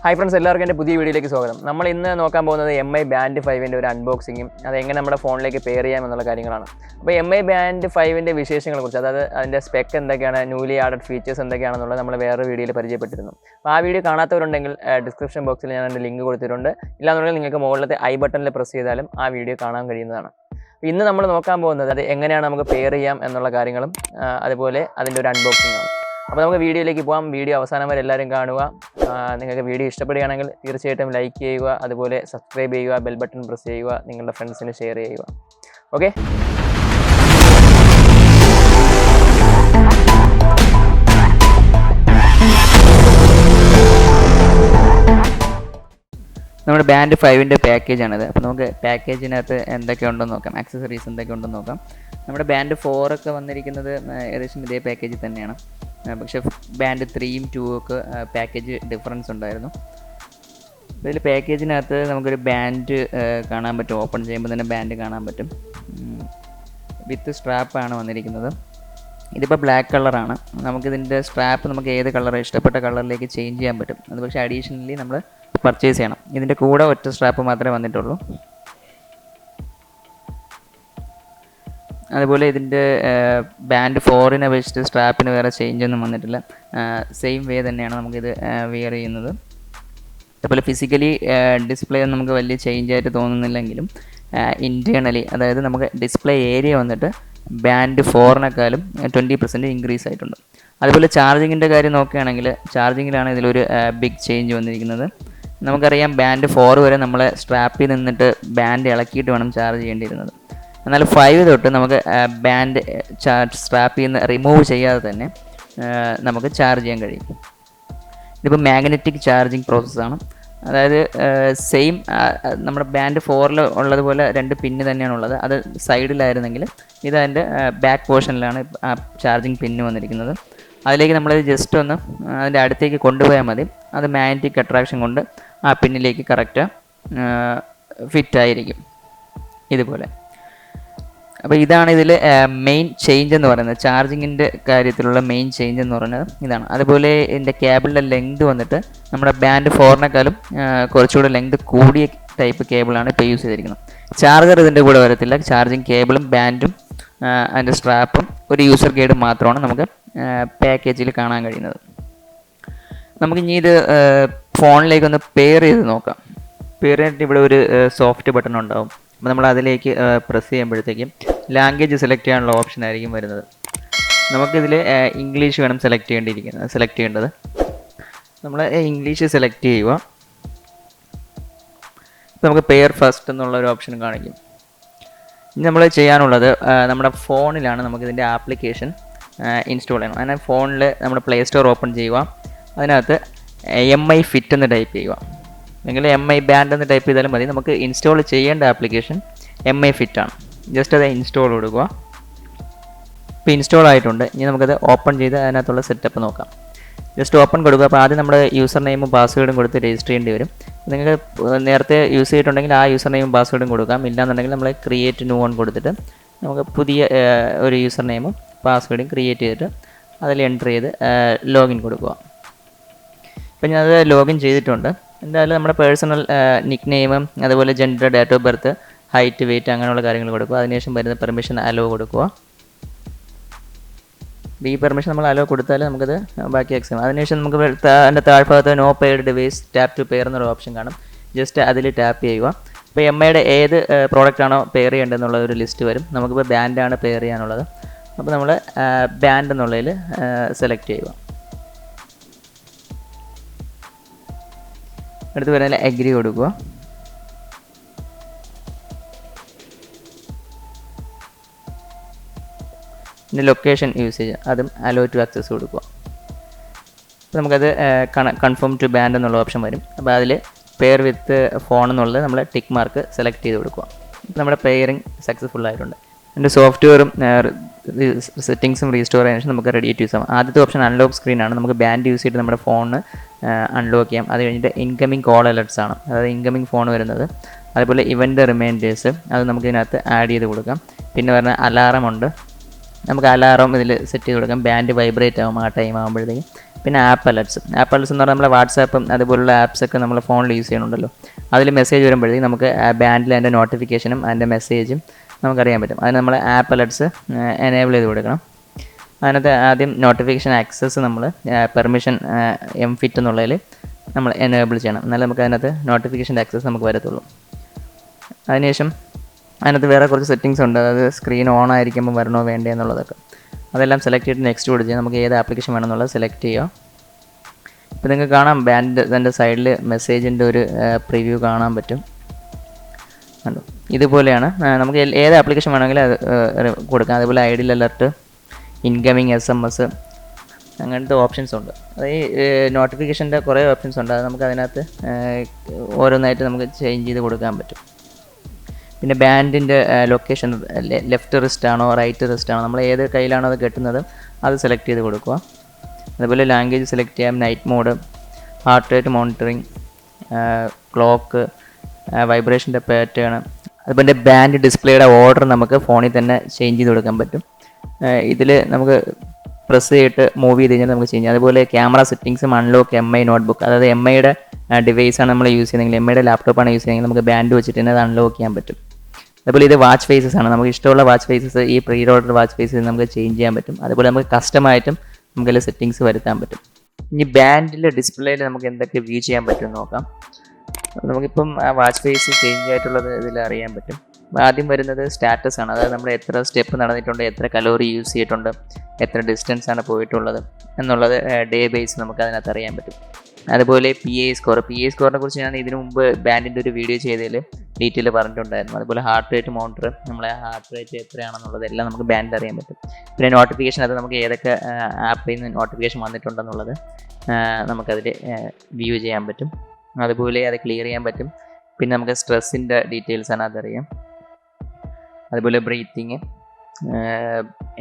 Hi friends, എല്ലാവർക്കും എൻ്റെ പുതിയ വീഡിയോയിലേക്ക് സ്വാഗതം. നമ്മൾ ഇന്ന് നോക്കാൻ പോകുന്നത് MI Band 5ന്റെ ഒരു അൺബോക്സിങ്ങും അത് എങ്ങനെ നമ്മുടെ ഫോണിലേക്ക് പെയർ ചെയ്യാം എന്നുള്ള കാര്യങ്ങളാണ്. അപ്പോൾ MI Band 5ന്റെ വിശേഷങ്ങളെക്കുറിച്ച് അതായത് അതിൻ്റെ സ്പെക്ക് എന്തൊക്കെയാണ്, ന്യൂലി ആഡഡ് ഫീച്ചേഴ്സ് എന്തൊക്കെയാണെന്നുള്ളത് നമ്മൾ വേറെ വീഡിയോയിൽ പരിചയപ്പെട്ടിരുന്നു. അപ്പോൾ ആ വീഡിയോ കാണാത്തവരുണ്ടെങ്കിൽ ഡിസ്ക്രിപ്ഷൻ ബോക്സിൽ ഞാൻ അതിൻ്റെ ലിങ്ക് കൊടുത്തിട്ടുണ്ട്. ഇല്ലാന്നുണ്ടെങ്കിൽ നിങ്ങൾക്ക് മുകളിലത്തെ ഐ ബട്ടണിൽ പ്രസ് ചെയ്താലും ആ വീഡിയോ കാണാൻ കഴിയുന്നതാണ്. ഇന്ന് നമ്മൾ നോക്കാൻ പോകുന്നത് അത് എങ്ങനെയാണ് നമുക്ക് പെയർ ചെയ്യാം എന്നുള്ള കാര്യങ്ങളും അതുപോലെ അതിൻ്റെ ഒരു അൺബോക്സിങ്ങാണ്. അപ്പോൾ നമുക്ക് വീഡിയോയിലേക്ക് പോകാം. വീഡിയോ അവസാനം വരെ എല്ലാവരും കാണുക. നിങ്ങൾക്ക് വീഡിയോ ഇഷ്ടപ്പെടുകയാണെങ്കിൽ തീർച്ചയായിട്ടും ലൈക്ക് ചെയ്യുക, അതുപോലെ സബ്സ്ക്രൈബ് ചെയ്യുക, ബെൽ ബട്ടൺ പ്രസ് ചെയ്യുക, നിങ്ങളുടെ ഫ്രണ്ട്സിന് ഷെയർ ചെയ്യുക. ഓക്കെ, നമ്മുടെ ബാൻഡ് 5ന്റെ പാക്കേജാണിത്. അപ്പോൾ നമുക്ക് പാക്കേജിനകത്ത് എന്തൊക്കെ ഉണ്ടെന്ന് നോക്കാം, ആക്സസറീസ് എന്തൊക്കെ ഉണ്ടെന്ന് നോക്കാം. നമ്മുടെ ബാൻഡ് 4 ഒക്കെ വന്നിരിക്കുന്നത് ഏകദേശം ഇതേ പാക്കേജിൽ തന്നെയാണ്. പക്ഷേ ബാൻഡ് 3യും 2യും ഒക്കെ പാക്കേജ് ഡിഫറൻസ് ഉണ്ടായിരുന്നു. ഇതിൽ പാക്കേജിനകത്ത് നമുക്കൊരു ബാൻഡ് കാണാൻ പറ്റും. ഓപ്പൺ ചെയ്യുമ്പോൾ തന്നെ ബാൻഡ് കാണാൻ പറ്റും. വിത്ത് സ്ട്രാപ്പാണ് വന്നിരിക്കുന്നത്. ഇതിപ്പോൾ ബ്ലാക്ക് കളറാണ്. നമുക്കിതിൻ്റെ സ്ട്രാപ്പ് നമുക്ക് ഏത് കളർ ഇഷ്ടപ്പെട്ട കളറിലേക്ക് ചേഞ്ച് ചെയ്യാൻ പറ്റും. അത് പക്ഷേ അഡീഷണലി നമ്മൾ പർച്ചേസ് ചെയ്യണം. ഇതിൻ്റെ കൂടെ ഒറ്റ സ്ട്രാപ്പ് മാത്രമേ വന്നിട്ടുള്ളൂ. അതുപോലെ ഇതിൻ്റെ ബാൻഡ് 4നെ അപേക്ഷിച്ച് സ്ട്രാപ്പിന് വേറെ ചേഞ്ച് ഒന്നും വന്നിട്ടില്ല. സെയിം വേ തന്നെയാണ് നമുക്കിത് വെയർ ചെയ്യുന്നത്. അതുപോലെ ഫിസിക്കലി ഡിസ്പ്ലേ ഒന്നും നമുക്ക് വലിയ ചേഞ്ച് ആയിട്ട് തോന്നുന്നില്ലെങ്കിലും ഇൻറ്റേർണലി അതായത് നമുക്ക് ഡിസ്പ്ലേ ഏരിയ വന്നിട്ട് ബാൻഡ് 4നെക്കാളും 20% ഇൻക്രീസ് ആയിട്ടുണ്ട്. അതുപോലെ ചാർജിങ്ങിൻ്റെ കാര്യം നോക്കുകയാണെങ്കിൽ ചാർജിങ്ങിലാണ് ഇതിലൊരു ബിഗ് ചേഞ്ച് വന്നിരിക്കുന്നത്. നമുക്കറിയാം ബാൻഡ് 4 വരെ നമ്മൾ സ്ട്രാപ്പിൽ നിന്നിട്ട് ബാൻഡ് ഇളക്കിയിട്ട് വേണം ചാർജ് ചെയ്യേണ്ടിയിരുന്നത്. എന്നാൽ 5 തൊട്ട് നമുക്ക് ബാൻഡ് സ്ട്രാപ്പിൽ നിന്ന് റിമൂവ് ചെയ്യാതെ തന്നെ നമുക്ക് ചാർജ് ചെയ്യാൻ കഴിയും. ഇതിപ്പോൾ മാഗ്നറ്റിക് ചാർജിങ് പ്രോസസ്സാണ്. അതായത് സെയിം നമ്മുടെ ബാൻഡ് 4ൽ ഉള്ളതുപോലെ 2 പിന്ന് തന്നെയാണുള്ളത്. അത് സൈഡിലായിരുന്നെങ്കിൽ ഇതതിൻ്റെ ബാക്ക് പോർഷനിലാണ് ആ ചാർജിങ് പിന്ന് വന്നിരിക്കുന്നത്. അതിലേക്ക് നമ്മൾ ജസ്റ്റ് ഒന്ന് അതിൻ്റെ അടുത്തേക്ക് കൊണ്ടുപോയാൽ മതി. അത് മാഗ്നറ്റിക് അട്രാക്ഷൻ കൊണ്ട് ആ പിന്നിലേക്ക് കറക്റ്റ് ഫിറ്റായിരിക്കും ഇതുപോലെ. അപ്പോൾ ഇതാണ് ഇതിൽ മെയിൻ ചേഞ്ച് എന്ന് പറയുന്നത്. ചാർജിങ്ങിൻ്റെ കാര്യത്തിലുള്ള മെയിൻ ചേഞ്ച് എന്ന് പറയുന്നത് ഇതാണ്. അതുപോലെ ഇതിൻ്റെ കേബിളിൻ്റെ ലെങ്ത് വന്നിട്ട് നമ്മുടെ ബാൻഡ് 4നെക്കാളും കുറച്ചുകൂടെ ലെങ്ത് കൂടിയ ടൈപ്പ് കേബിളാണ് ഇപ്പോൾ യൂസ് ചെയ്തിരിക്കുന്നത്. ചാർജർ ഇതിൻ്റെ കൂടെ വരത്തില്ല. ചാർജിങ് കേബിളും ബാൻഡും അതിൻ്റെ സ്ട്രാപ്പും ഒരു യൂസർ ഗൈഡും മാത്രമാണ് നമുക്ക് പാക്കേജിൽ കാണാൻ കഴിയുന്നത്. നമുക്കിനി ഇത് ഫോണിലേക്കൊന്ന് പെയർ ചെയ്ത് നോക്കാം. പെയർ ചെയ്തിട്ട് ഇവിടെ ഒരു സോഫ്റ്റ് ബട്ടൺ ഉണ്ടാവും. അപ്പോൾ നമ്മൾ അതിലേക്ക് പ്രസ് ചെയ്യുമ്പോഴത്തേക്കും ലാംഗ്വേജ് സെലക്ട് ചെയ്യാനുള്ള ഓപ്ഷൻ ആയിരിക്കും വരുന്നത്. നമുക്കിതിൽ ഇംഗ്ലീഷ് വേണം സെലക്ട് ചെയ്യേണ്ടത്. നമ്മൾ ഇംഗ്ലീഷ് സെലക്ട് ചെയ്യുക. നമുക്ക് പെയർ ഫസ്റ്റ് എന്നുള്ള ഒരു ഓപ്ഷൻ കാണിക്കും. ഇനി നമ്മൾ ചെയ്യാനുള്ളത് നമ്മുടെ ഫോണിലാണ് നമുക്കിതിൻ്റെ ആപ്ലിക്കേഷൻ ഇൻസ്റ്റാൾ ചെയ്യണം. അതിന് ഫോണിൽ നമ്മുടെ പ്ലേ സ്റ്റോർ ഓപ്പൺ ചെയ്യുക. അതിനകത്ത് MI ഫിറ്റ് എന്ന് ടൈപ്പ് ചെയ്യുക. നിങ്ങൾ MI ബാൻഡ് എന്ന് ടൈപ്പ് ചെയ്താലും മതി. നമുക്ക് ഇൻസ്റ്റാൾ ചെയ്യേണ്ട ആപ്ലിക്കേഷൻ MI ഫിറ്റ് ആണ്. ജസ്റ്റ് അത് ഇൻസ്റ്റാൾ കൊടുക്കുക. ഇപ്പോൾ ഇൻസ്റ്റാൾ ആയിട്ടുണ്ട്. ഇനി നമുക്കത് ഓപ്പൺ ചെയ്ത് അതിനകത്തുള്ള സെറ്റപ്പ് നോക്കാം. ജസ്റ്റ് ഓപ്പൺ കൊടുക്കുക. അപ്പോൾ ആദ്യം നമ്മുടെ യൂസർ നെയിമും പാസ്വേഡും കൊടുത്ത് രജിസ്റ്റർ ചെയ്യേണ്ടി വരും. നിങ്ങൾക്ക് നേരത്തെ യൂസ് ചെയ്തിട്ടുണ്ടെങ്കിൽ ആ യൂസർ നെയിമും പാസ്വേഡും കൊടുക്കാം. ഇല്ലാന്നുണ്ടെങ്കിൽ നമ്മൾ ക്രിയേറ്റ് ന്യൂ വൺ കൊടുത്തിട്ട് നമുക്ക് പുതിയ ഒരു യൂസർ നെയിമും പാസ്വേഡും ക്രിയേറ്റ് ചെയ്തിട്ട് അതിൽ എൻ്റർ ചെയ്ത് ലോഗിൻ കൊടുക്കുക. ഇപ്പം ഞാനത് ലോഗിൻ ചെയ്തിട്ടുണ്ട്. എന്തായാലും നമ്മുടെ പേഴ്സണൽ നിക്ക് നെയിമും അതുപോലെ gender, date of birth, height, weight അങ്ങനെയുള്ള കാര്യങ്ങൾ കൊടുക്കുക. അതിനുശേഷം വരുന്ന പെർമിഷൻ അലോ കൊടുക്കുക. ഈ പെർമിഷൻ നമ്മൾ അലോ കൊടുത്താൽ നമുക്കത് ബാക്കി എക്സാം. അതിനുശേഷം നമുക്ക് അതിൻ്റെ താഴ്ഭാഗത്ത് no paired device tap to pair എന്നൊരു ഓപ്ഷൻ കാണും. ജസ്റ്റ് അതിൽ ടാപ്പ് ചെയ്യുക. ഇപ്പോൾ MIയുടെ ഏത് പ്രോഡക്റ്റാണോ പെയർ ചെയ്യേണ്ടതെന്നുള്ള ഒരു ലിസ്റ്റ് വരും. നമുക്കിപ്പോൾ ബാൻഡാണ് പെയർ ചെയ്യാനുള്ളത്. അപ്പോൾ നമ്മൾ ബാൻഡ് എന്നുള്ളതിൽ സെലക്ട് ചെയ്യുക. അടുത്ത് വരുന്നതിൽ അഗ്രി കൊടുക്കുക. പിന്നെ ലൊക്കേഷൻ യൂസേജ് അതും അലോ ടു ആക്സസ് കൊടുക്കുക. അപ്പോൾ നമുക്കത് കൺഫേം ടു ബാൻഡ് എന്നുള്ള ഓപ്ഷൻ വരും. അപ്പോൾ അതിൽ പെയർ വിത്ത് ഫോൺ എന്നുള്ളത് നമ്മൾ ടിക്ക് മാർക്ക് സെലക്ട് ചെയ്ത് കൊടുക്കുക. നമ്മുടെ പെയറിങ് സക്സസ്ഫുൾ ആയിട്ടുണ്ട്. അതിൻ്റെ സോഫ്റ്റ്വെയറും സെറ്റിങ്സും റീസ്റ്റോർ ചെയ്യാൻ ശേഷം നമുക്ക് റെഡി ടു യൂസ് ആവാം. ആദ്യത്തെ ഓപ്ഷൻ അൺലോക്ക് സ്ക്രീനാണ്. നമുക്ക് ബാൻഡ് യൂസ് ചെയ്തിട്ട് നമ്മുടെ ഫോണിന് അൺലോക്ക് ചെയ്യാം. അത് കഴിഞ്ഞിട്ട് ഇൻകമിങ് കോൾ അലർട്ട്സ് ആണ്, അതായത് ഇൻകമിങ് ഫോൺ വരുന്നത്. അതുപോലെ ഇവൻ്റ് റിമൈൻഡേഴ്സ് അത് നമുക്ക് ഇതിനകത്ത് ആഡ് ചെയ്ത് കൊടുക്കാം. പിന്നെ പറഞ്ഞ അലാറം ഉണ്ട്. നമുക്ക് അലാറം ഇതിൽ സെറ്റ് ചെയ്ത് കൊടുക്കാം. ബാൻഡ് വൈബ്രേറ്റ് ആകും ആ ടൈം ആകുമ്പോഴത്തേക്കും. പിന്നെ ആപ്പ് അലർട്ട്സ് എന്ന് പറഞ്ഞാൽ നമ്മളെ വാട്സാപ്പും അതുപോലുള്ള ആപ്സൊക്കെ നമ്മൾ ഫോണിൽ യൂസ് ചെയ്യണുണ്ടല്ലോ. അതിൽ മെസ്സേജ് വരുമ്പോഴത്തേക്കും നമുക്ക് ബാൻഡിൽ അതിൻ്റെ നോട്ടിഫിക്കേഷനും അതിൻ്റെ മെസ്സേജും നമുക്കറിയാൻ പറ്റും. അതിന് നമ്മൾ ആപ്പ് അലർട്ട്സ് എനേബിൾ ചെയ്ത് കൊടുക്കണം. അതിനകത്ത് ആദ്യം നോട്ടിഫിക്കേഷൻ ആക്സസ് നമ്മൾ പെർമിഷൻ എംഫിറ്റ് എന്നുള്ളതിൽ നമ്മൾ എനേബിൾ ചെയ്യണം. എന്നാലും നമുക്ക് അതിനകത്ത് നോട്ടിഫിക്കേഷൻ ആക്സസ് നമുക്ക് വരത്തുള്ളൂ. അതിനുശേഷം അതിനകത്ത് വേറെ കുറച്ച് സെറ്റിങ്സ് ഉണ്ട്. അതായത് സ്ക്രീൻ ഓൺ ആയിരിക്കുമ്പോൾ വരണോ വേണ്ടേ എന്നുള്ളതൊക്കെ. അതെല്ലാം സെലക്ട് ചെയ്തിട്ട് നെക്സ്റ്റ് കൊടുത്ത് നമുക്ക് ഏത് ആപ്ലിക്കേഷൻ വേണമെന്നുള്ളത് സെലക്ട് ചെയ്യുക. ഇപ്പോൾ നിങ്ങൾക്ക് കാണാം ബാൻഡിൻ്റെ സൈഡിൽ മെസ്സേജിൻ്റെ ഒരു പ്രിവ്യൂ കാണാൻ പറ്റും. കണ്ടോ, ഇതുപോലെയാണ് നമുക്ക് ഏത് ആപ്ലിക്കേഷൻ വേണമെങ്കിലും അത് കൊടുക്കാം. അതുപോലെ ഐഡിയൽ അലർട്ട്, ഇൻകമിങ് SMS അങ്ങനത്തെ ഓപ്ഷൻസ് ഉണ്ട്. അത് ഈ നോട്ടിഫിക്കേഷൻ്റെ കുറേ ഓപ്ഷൻസ് ഉണ്ട്. അത് നമുക്ക് അതിനകത്ത് ഓരോന്നായിട്ട് നമുക്ക് ചേഞ്ച് ചെയ്ത് കൊടുക്കാൻ പറ്റും. പിന്നെ ബാൻഡിൻ്റെ ലൊക്കേഷൻ ലെഫ്റ്റ് റിസ്റ്റ് ആണോ റൈറ്റ് റിസ്റ്റ് ആണോ, നമ്മൾ ഏത് കയ്യിലാണോ അത് കെട്ടുന്നത് അത് സെലക്ട് ചെയ്ത് കൊടുക്കുക. അതുപോലെ ലാംഗ്വേജ് സെലക്ട് ചെയ്യാം, night mode, heart rate monitoring, clock, വൈബ്രേഷൻ്റെ പാറ്റേൺ, അതുപോലെ ബാൻഡ് ഡിസ്പ്ലേയുടെ ഓർഡർ നമുക്ക് ഫോണിൽ തന്നെ ചേഞ്ച് ചെയ്ത് കൊടുക്കാൻ പറ്റും. ഇതിൽ നമുക്ക് പ്രസ് ചെയ്തിട്ട് മൂവ് ചെയ്ത് കഴിഞ്ഞാൽ നമുക്ക് ചെയ്യാം. അതുപോലെ ക്യാമറ സെറ്റിങ്സും അൺലോക്ക് MI നോട്ട്ബുക്ക്, അതായത് MIയുടെ ഡിവൈസാണ് നമ്മൾ യൂസ് ചെയ്യുന്നതെങ്കിൽ, MIയുടെ ലാപ്ടോപ്പാണ് യൂസ് ചെയ്യുന്നതെങ്കിൽ നമുക്ക് ബാൻഡ് വെച്ചിട്ട് തന്നെ അത് അൺലോക്ക് ചെയ്യാൻ പറ്റും. അതുപോലെ ഇത് വാച്ച് ഫേസസ് ആണ്. നമുക്ക് ഇഷ്ടമുള്ള വാച്ച് ഫേസസ് ഈ പ്രീ ഓർഡർ വാച്ച് ഫേസസ് നമുക്ക് ചേഞ്ച് ചെയ്യാൻ പറ്റും. അതുപോലെ നമുക്ക് കസ്റ്റമായിട്ടും നമുക്കതിൽ സെറ്റിങ്സ് വരുത്താൻ പറ്റും. ഇനി ബാൻഡിൽ ഡിസ്പ്ലേയിൽ നമുക്ക് എന്തൊക്കെ വ്യൂ ചെയ്യാൻ പറ്റും നോക്കാം. നമുക്കിപ്പം ആ വാച്ച് ഫേസ് ചേഞ്ച് ആയിട്ടുള്ളത് ഇതിൽ അറിയാൻ പറ്റും. ആദ്യം വരുന്നത് സ്റ്റാറ്റസ് ആണ്. അതായത് നമ്മൾ എത്ര സ്റ്റെപ്പ് നടന്നിട്ടുണ്ട്, എത്ര കലോറി യൂസ് ചെയ്തിട്ടുണ്ട്, എത്ര ഡിസ്റ്റൻസ് ആണ് പോയിട്ടുള്ളത് എന്നുള്ളത് ഡേ ബേസ് നമുക്ക് അതിനകത്ത് അറിയാൻ പറ്റും. അതുപോലെ PA സ്കോറിനെ കുറിച്ച് ഞാൻ ഇതിനു മുമ്പ് ബാൻഡിൻ്റെ ഒരു വീഡിയോ ചെയ്തതിൽ ഡീറ്റെയിൽ പറഞ്ഞിട്ടുണ്ടായിരുന്നു. അതുപോലെ ഹാർട്ട് റേറ്റ് മോണിറ്റർ, നമ്മളെ ഹാർട്ട് റേറ്റ് എത്രയാണെന്നുള്ളത് എല്ലാം നമുക്ക് ബാൻഡിൽ അറിയാൻ പറ്റും. പിന്നെ നോട്ടിഫിക്കേഷൻ, അത് നമുക്ക് ഏതൊക്കെ ആപ്പിൽ നിന്ന് നോട്ടിഫിക്കേഷൻ വന്നിട്ടുണ്ടെന്നുള്ളത് നമുക്കതിൽ വ്യൂ ചെയ്യാൻ പറ്റും. അതുപോലെ അത് ക്ലിയർ ചെയ്യാൻ പറ്റും. പിന്നെ നമുക്ക് സ്ട്രെസ്സിൻ്റെ ഡീറ്റെയിൽസ് ആണ് അതറിയാം. അതുപോലെ breathing,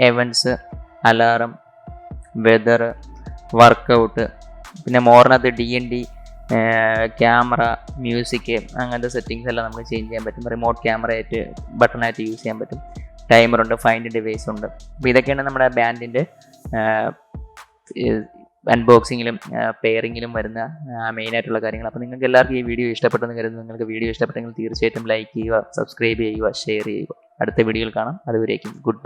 events, alarm, weather, workout, പിന്നെ മോറിനകത്ത് DND, ക്യാമറ, മ്യൂസിക്, അങ്ങനത്തെ സെറ്റിങ്സ് എല്ലാം നമുക്ക് ചേഞ്ച് ചെയ്യാൻ പറ്റും. റിമോട്ട് ക്യാമറയായിട്ട് ബട്ടണായിട്ട് യൂസ് ചെയ്യാൻ പറ്റും. ടൈമറുണ്ട്, ഫൈൻഡ് ഡിവൈസ് ഉണ്ട്. അപ്പോൾ ഇതൊക്കെയാണ് നമ്മുടെ ബാൻഡിൻ്റെ അൺബോക്സിങ്ങിലും പെയറിങ്ങിലും വരുന്ന മെയിനായിട്ടുള്ള കാര്യങ്ങൾ. അപ്പോൾ നിങ്ങൾക്ക് എല്ലാവർക്കും ഈ വീഡിയോ ഇഷ്ടപ്പെട്ടെന്ന് കരുതുന്നു. നിങ്ങൾക്ക് വീഡിയോ ഇഷ്ടപ്പെട്ടെങ്കിൽ തീർച്ചയായിട്ടും ലൈക്ക് ചെയ്യുക, സബ്സ്ക്രൈബ് ചെയ്യുക, ഷെയർ ചെയ്യുക. അടുത്ത വീഡിയോയിൽ കാണാം. അതുവരേക്കും ഗുഡ് ബൈ.